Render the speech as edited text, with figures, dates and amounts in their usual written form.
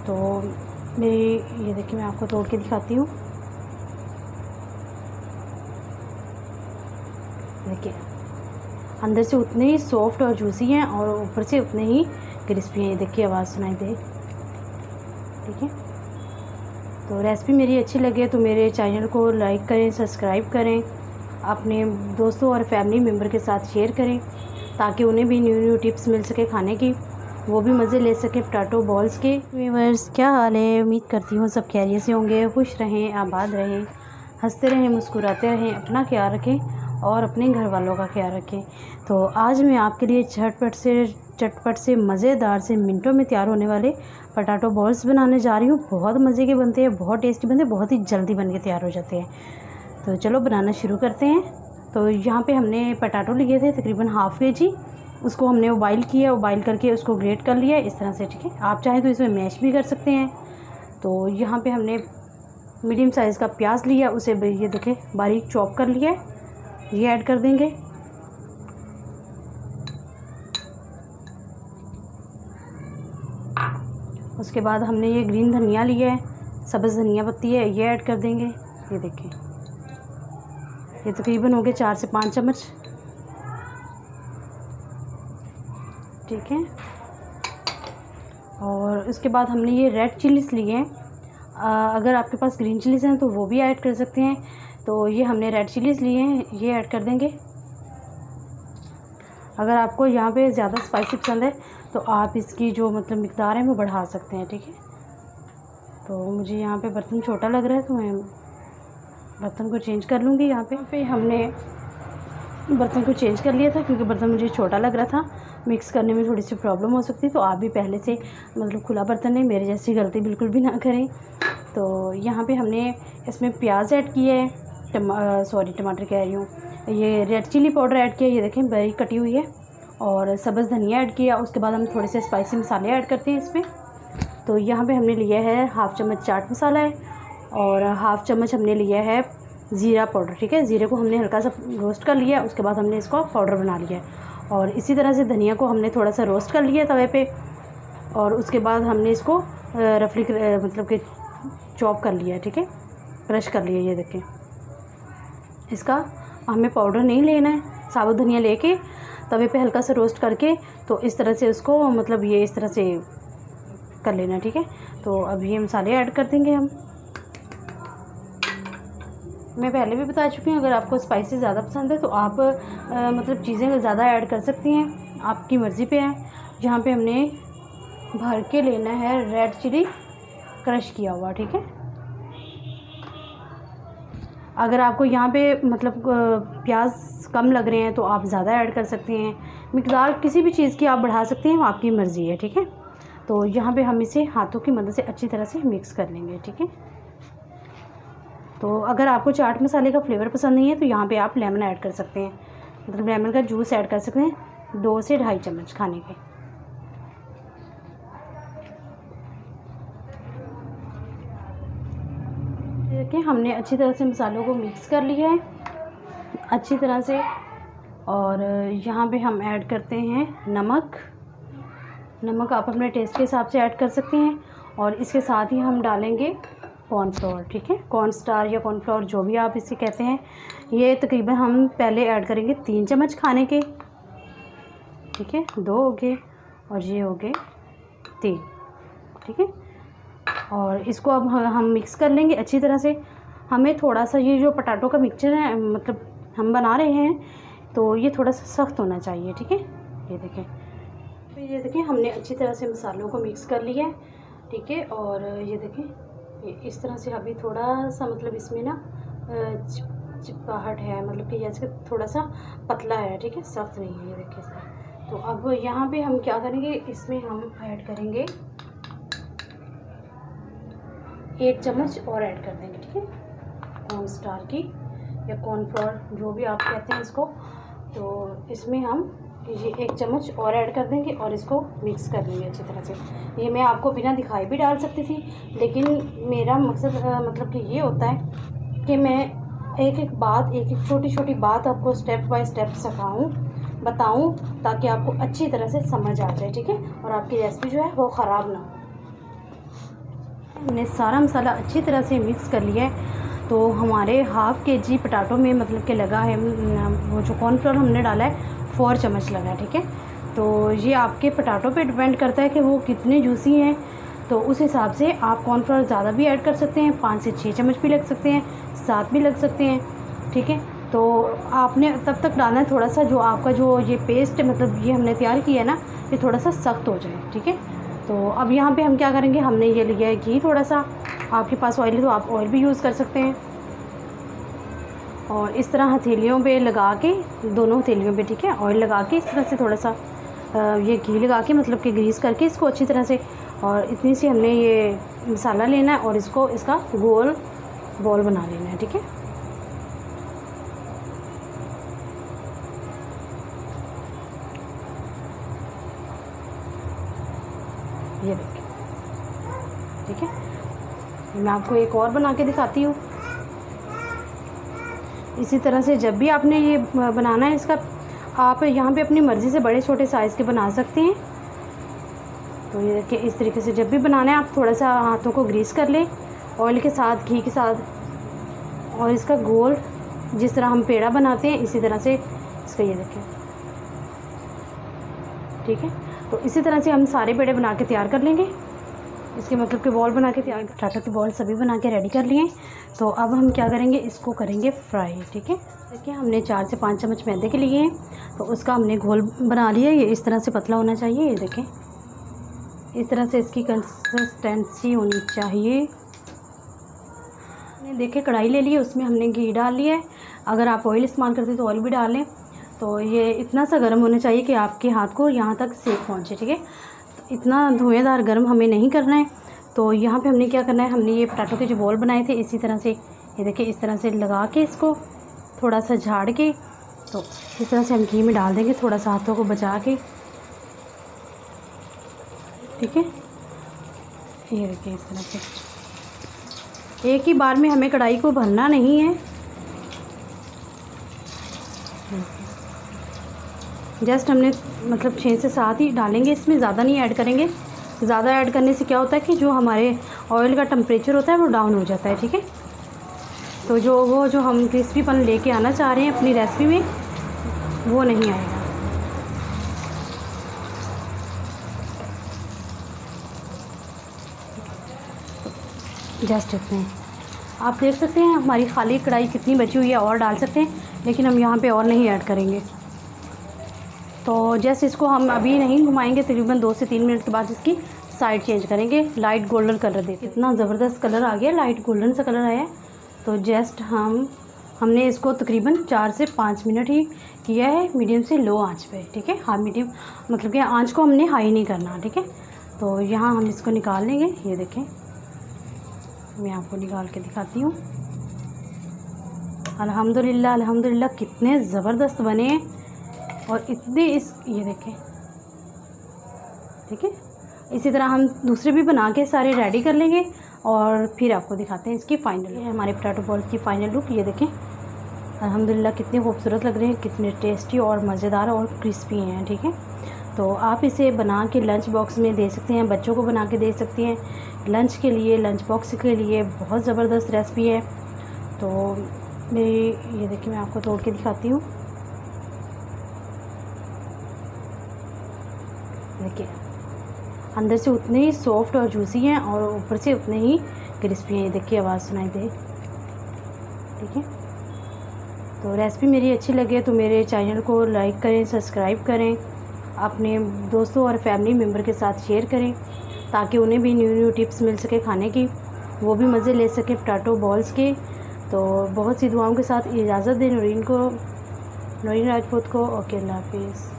तो मेरी ये देखिए, मैं आपको तोड़ के दिखाती हूँ। देखिए अंदर से उतने ही सॉफ्ट और जूसी हैं और ऊपर से उतने ही क्रिस्पी हैं। ये देखिए आवाज़ सुनाई दे, ठीक है। तो रेसिपी मेरी अच्छी लगे तो मेरे चैनल को लाइक करें, सब्सक्राइब करें, अपने दोस्तों और फैमिली मेम्बर के साथ शेयर करें ताकि उन्हें भी न्यू न्यू टिप्स मिल सके खाने की, वो भी मज़े ले सकें पोटैटो बॉल्स के। व्यूअर्स, क्या हाल है? उम्मीद करती हूँ सब खैरियत से होंगे, खुश रहें, आबाद रहें, हंसते रहें, मुस्कुराते रहें, अपना ख्याल रखें और अपने घर वालों का ख्याल रखें। तो आज मैं आपके लिए चटपट से मज़ेदार से मिनटों में तैयार होने वाले पोटैटो बॉल्स बनाने जा रही हूँ। बहुत मज़े के बनते हैं, बहुत टेस्टी बनते हैं, बहुत ही जल्दी बन के तैयार हो जाते हैं। तो चलो बनाना शुरू करते हैं। तो यहाँ पे हमने पोटैटो लिए थे तकरीबन ½ kg। उसको हमने उबाइल किया, उबाइल करके उसको ग्रेट कर लिया इस तरह से, ठीक है। आप चाहें तो इसमें मैश भी कर सकते हैं। तो यहाँ पे हमने मीडियम साइज़ का प्याज लिया, उसे ये देखें बारीक चॉप कर लिया, ये ऐड कर देंगे। उसके बाद हमने ये ग्रीन धनिया लिया है, सब्ज़ धनिया पत्ती है, ये ऐड कर देंगे। ये देखें, ये तकरीबन हो गए 4 से 5 चम्मच, ठीक है। और उसके बाद हमने ये रेड चिलीज़ लिए हैं। अगर आपके पास ग्रीन चिलीज़ हैं तो वो भी ऐड कर सकते हैं। तो ये हमने रेड चिलीज़ लिए हैं, ये ऐड कर देंगे। अगर आपको यहाँ पे ज़्यादा स्पाइसी पसंद है तो आप इसकी जो मतलब मिक़दार है वो बढ़ा सकते हैं, ठीक है। तो मुझे यहाँ पे बर्तन छोटा लग रहा है तो मैं बर्तन को चेंज कर लूँगी। यहाँ पे हमने बर्तन को चेंज कर लिया था क्योंकि बर्तन मुझे छोटा लग रहा था, मिक्स करने में थोड़ी सी प्रॉब्लम हो सकती। तो आप भी पहले से मतलब खुला बर्तन है, मेरे जैसी गलती बिल्कुल भी ना करें। तो यहाँ पे हमने इसमें प्याज ऐड किया है, टमाटर कह रही हूँ, ये रेड चिली पाउडर ऐड किया, ये देखें बारीक कटी हुई है, और सब्ज़ धनिया ऐड किया। उसके बाद हम थोड़े से स्पाइसी मसाले ऐड करते हैं इसमें। तो यहाँ पे हमने लिया है ½ चम्मच चाट मसाला है और ½ चम्मच हमने लिया है ज़ीरा पाउडर, ठीक है। ज़ीरे को हमने हल्का सा रोस्ट कर लिया, उसके बाद हमने इसको पाउडर बना लिया है। और इसी तरह से धनिया को हमने थोड़ा सा रोस्ट कर लिया तवे पे, और उसके बाद हमने इसको रफली मतलब कि चॉप कर लिया, ठीक है, क्रश कर लिया। ये देखें, इसका हमें पाउडर नहीं लेना है, साबुत धनिया लेके तवे पे हल्का सा रोस्ट करके तो इस तरह से उसको मतलब ये इस तरह से कर लेना, ठीक है। तो अब ये मसाले ऐड कर देंगे हम। मैं पहले भी बता चुकी हूँ, अगर आपको स्पाइसी ज़्यादा पसंद है तो आप मतलब चीज़ें ज़्यादा ऐड कर सकती हैं, आपकी मर्ज़ी पे है। यहाँ पे हमने भर के लेना है रेड चिली क्रश किया हुआ, ठीक है। अगर आपको यहाँ पे मतलब प्याज कम लग रहे हैं तो आप ज़्यादा ऐड कर सकते हैं। मिक़दार किसी भी चीज़ की आप बढ़ा सकते हैं, वो आपकी मर्ज़ी है, ठीक है। तो यहाँ पे हम इसे हाथों की मदद से अच्छी तरह से मिक्स कर लेंगे, ठीक है। तो अगर आपको चाट मसाले का फ्लेवर पसंद नहीं है तो यहाँ पे आप लेमन ऐड कर सकते हैं, मतलब लेमन का जूस ऐड कर सकते हैं 2 से 2.5 चम्मच खाने के। देखिए हमने अच्छी तरह से मसालों को मिक्स कर लिया है अच्छी तरह से। और यहाँ पे हम ऐड करते हैं नमक आप अपने टेस्ट के हिसाब से ऐड कर सकते हैं। और इसके साथ ही हम डालेंगे कॉर्नफ्लोर, ठीक है, कॉर्नस्टार या कॉर्नफ्लोर जो भी आप इसे कहते हैं। ये तकरीबन हम पहले ऐड करेंगे 3 चम्मच खाने के, ठीक है, 2 हो गए और ये हो गए 3, ठीक है। और इसको अब हम मिक्स कर लेंगे अच्छी तरह से। हमें थोड़ा सा ये जो पोटैटो का मिक्सचर है मतलब हम बना रहे हैं तो ये थोड़ा सा सख्त होना चाहिए, ठीक है। ये देखें, तो ये देखें हमने अच्छी तरह से मसालों को मिक्स कर लिया है, ठीक है। और ये देखें ये इस तरह से अभी थोड़ा सा मतलब इसमें ना चिपकाहट है, मतलब कि जैसे थोड़ा सा पतला है, ठीक है, सख्त नहीं है। ये देखिए इस तरह। तो अब यहाँ पे हम क्या करेंगे, इसमें हम ऐड करेंगे 1 चम्मच और ऐड कर देंगे, ठीक है, कॉर्नस्टार की या कॉर्नफ्लोर जो भी आप कहते हैं इसको। तो इसमें हम ये 1 चम्मच और ऐड कर देंगे और इसको मिक्स कर देंगे अच्छी तरह से। ये मैं आपको बिना दिखाए भी डाल सकती थी, लेकिन मेरा मकसद मतलब कि ये होता है कि मैं एक एक छोटी बात आपको स्टेप बाय स्टेप सिखाऊं, बताऊं, ताकि आपको अच्छी तरह से समझ आ जाए, ठीक है, और आपकी रेसिपी जो है वो ख़राब ना हो। हमने सारा मसाला अच्छी तरह से मिक्स कर लिया है। तो हमारे हाफ़ kg पटाटो में मतलब कि लगा है वो जो कॉर्नफ्लोर हमने डाला है 4 चम्मच लगा है, ठीक है। तो ये आपके पटाटो पे डिपेंड करता है कि वो कितने जूसी हैं, तो उस हिसाब से आप कॉर्नफ्लोर ज़्यादा भी ऐड कर सकते हैं, 5 से 6 चम्मच भी लग सकते हैं, 7 भी लग सकते हैं, ठीक है। तो आपने तब तक डालना है थोड़ा सा जो आपका जो ये पेस्ट मतलब ये हमने तैयार किया है ना, ये थोड़ा सा सख्त हो जाए, ठीक है। तो अब यहाँ पे हम क्या करेंगे, हमने ये लिया है घी थोड़ा सा, आपके पास ऑयल है तो आप ऑयल भी यूज़ कर सकते हैं। और इस तरह हथेलियों पे लगा के, दोनों हथेलियों पे, ठीक है, ऑयल लगा के इस तरह से थोड़ा सा ये घी लगा के मतलब कि ग्रीस करके इसको अच्छी तरह से, और इतनी सी हमने ये मसाला लेना है और इसको इसका गोल बॉल बना लेना है, ठीक है। ये देखिए, ठीक है। मैं आपको एक और बना के दिखाती हूँ। इसी तरह से जब भी आपने ये बनाना है इसका, आप यहाँ पे अपनी मर्ज़ी से बड़े छोटे साइज़ के बना सकते हैं। तो ये देखिए इस तरीके से जब भी बनाना है आप थोड़ा सा हाथों को ग्रीस कर लें ऑयल के साथ, घी के साथ, और इसका गोल जिस तरह हम पेड़ा बनाते हैं इसी तरह से इसका ये देखिए, ठीक है। तो इसी तरह से हम सारे पेड़े बना के तैयार कर लेंगे, इसके मतलब कि बॉल बना के तैयार, पटाटो के बॉल सभी बना के रेडी कर लिए। तो अब हम क्या करेंगे, इसको करेंगे फ्राई, ठीक है। देखिए हमने 4 से 5 चम्मच मैदे के लिए हैं, तो उसका हमने घोल बना लिया। ये इस तरह से पतला होना चाहिए, ये देखें इस तरह से इसकी कंसिस्टेंसी होनी चाहिए। हमने देखे कढ़ाई ले ली, उसमें हमने घी डाल लिया है। अगर आप ऑयल इस्तेमाल करते हैं तो ऑयल भी डाल लें। तो ये इतना सा गर्म होना चाहिए कि आपके हाथ को यहाँ तक सेक पहुँचे, ठीक है। तो इतना धुएँदार गर्म हमें नहीं करना है। तो यहाँ पे हमने क्या करना है, हमने ये पटाटो के जो बॉल बनाए थे इसी तरह से ये देखिए इस तरह से लगा के इसको थोड़ा सा झाड़ के, तो इस तरह से हम घी में डाल देंगे, थोड़ा सा हाथों को बचा के, ठीक है। ये देखिए इस तरह से एक ही बार में हमें कढ़ाई को भरना नहीं है, जस्ट हमने मतलब 6 से 7 ही डालेंगे, इसमें ज़्यादा नहीं ऐड करेंगे। ज़्यादा ऐड करने से क्या होता है कि जो हमारे ऑयल का टेम्परेचर होता है वो डाउन हो जाता है, ठीक है। तो जो हम क्रिस्पीपन लेके आना चाह रहे हैं अपनी रेसिपी में वो नहीं आएगा। जस्ट इतने आप देख सकते हैं हमारी खाली कढ़ाई कितनी बची हुई है, और डाल सकते हैं, लेकिन हम यहाँ पे और नहीं ऐड करेंगे। तो जस्ट इसको हम अभी नहीं घुमाएंगे, तकरीबन 2 से 3 मिनट के बाद इसकी साइड चेंज करेंगे, लाइट गोल्डन कलर देते। इतना ज़बरदस्त कलर आ गया, लाइट गोल्डन सा कलर आया। तो जस्ट हमने इसको तकरीबन 4 से 5 मिनट ही किया है, मीडियम से लो आंच पे, ठीक है। हाँ मीडियम मतलब कि आंच को हमने हाई नहीं करना, ठीक है। तो यहाँ हम इसको निकाल लेंगे, ये देखें मैं आपको निकाल के दिखाती हूँ। अल्हम्दुलिल्लाह अल्हम्दुलिल्लाह कितने ज़बरदस्त बने हैं, और इतने ये देखें, ठीक है। इसी तरह हम दूसरे भी बना के सारे रेडी कर लेंगे और फिर आपको दिखाते हैं इसकी फ़ाइनल। हमारे पटाटो बॉल की फ़ाइनल लुक ये देखें, अल्हम्दुलिल्लाह कितने खूबसूरत लग रहे हैं, कितने टेस्टी और मज़ेदार और क्रिस्पी हैं, ठीक है। तो आप इसे बना के लंच बॉक्स में दे सकते हैं, बच्चों को बना के दे सकती हैं लंच के लिए, लंच बॉक्स के लिए बहुत ज़बरदस्त रेसिपी है। तो मेरी ये देखिए मैं आपको तोड़ के दिखाती हूँ, देखिए अंदर से उतने ही सॉफ्ट और जूसी हैं और ऊपर से उतने ही क्रिस्पी हैं। ये देखिए आवाज़ सुनाई दे, ठीक है। तो रेसिपी मेरी अच्छी लगे तो मेरे चैनल को लाइक करें, सब्सक्राइब करें, अपने दोस्तों और फैमिली मेम्बर के साथ शेयर करें ताकि उन्हें भी न्यू टिप्स मिल सके खाने की, वो भी मज़े ले सके पटाटो बॉल्स के। तो बहुत सी दुआओं के साथ इजाज़त दें नूरीन राजपूत को। ओके, अल्लाह हाफिज़।